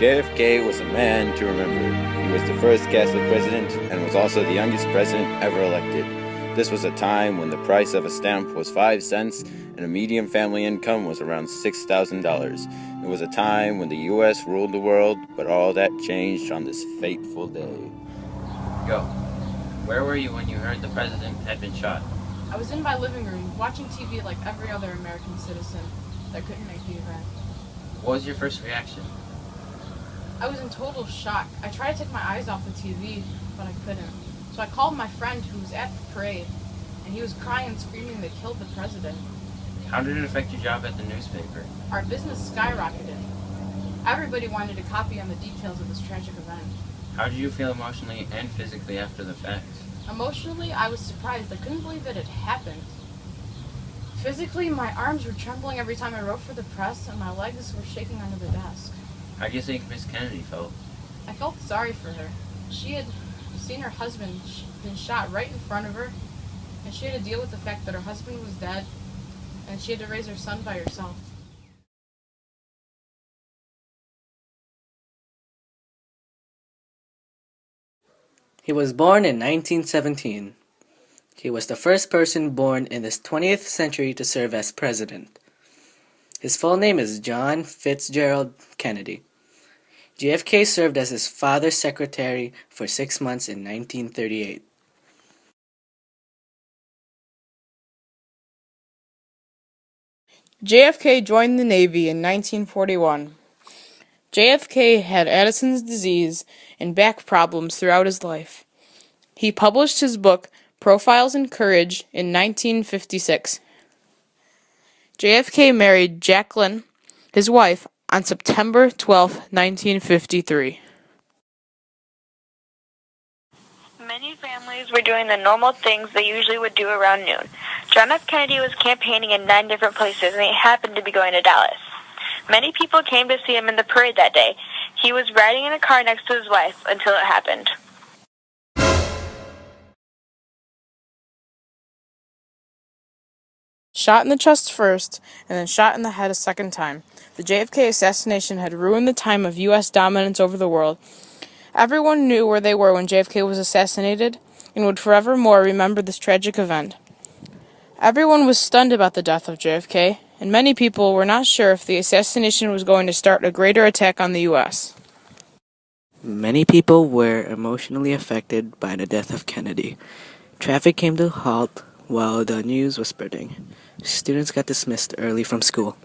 JFK was a man to remember. He was the first Catholic president and was also the youngest president ever elected. This was a time when the price of a stamp was 5 cents and a median family income was around $6,000. It was a time when the U.S. ruled the world, but all that changed on this fateful day. Go. Where were you when you heard the president had been shot? I was in my living room, watching TV like every other American citizen that couldn't make the event. What was your first reaction? I was in total shock. I tried to take my eyes off the TV, but I couldn't. So I called my friend who was at the parade, and he was crying and screaming they killed the president. How did it affect your job at the newspaper? Our business skyrocketed. Everybody wanted a copy on the details of this tragic event. How did you feel emotionally and physically after the fact? Emotionally, I was surprised. I couldn't believe that it happened. Physically, my arms were trembling every time I wrote for the press, and my legs were shaking under the desk. How do you think Miss Kennedy felt? I felt sorry for her. She had seen her husband been shot right in front of her, and she had to deal with the fact that her husband was dead, and she had to raise her son by herself. He was born in 1917. He was the first person born in this 20th century to serve as president. His full name is John Fitzgerald Kennedy. JFK served as his father's secretary for 6 months in 1938. JFK joined the Navy in 1941. JFK had Addison's disease and back problems throughout his life. He published his book, Profiles in Courage, in 1956. JFK married Jacqueline, his wife, on September 12, 1953. Many families were doing the normal things they usually would do around noon. John F. Kennedy was campaigning in 9 different places, and he happened to be going to Dallas. Many people came to see him in the parade that day. He was riding in a car next to his wife until it happened. Shot in the chest first, and then shot in the head a second time. The JFK assassination had ruined the time of U.S. dominance over the world. Everyone knew where they were when JFK was assassinated, and would forevermore remember this tragic event. Everyone was stunned about the death of JFK, and many people were not sure if the assassination was going to start a greater attack on the U.S. Many people were emotionally affected by the death of Kennedy. Traffic came to a halt while the news was spreading. Students got dismissed early from school.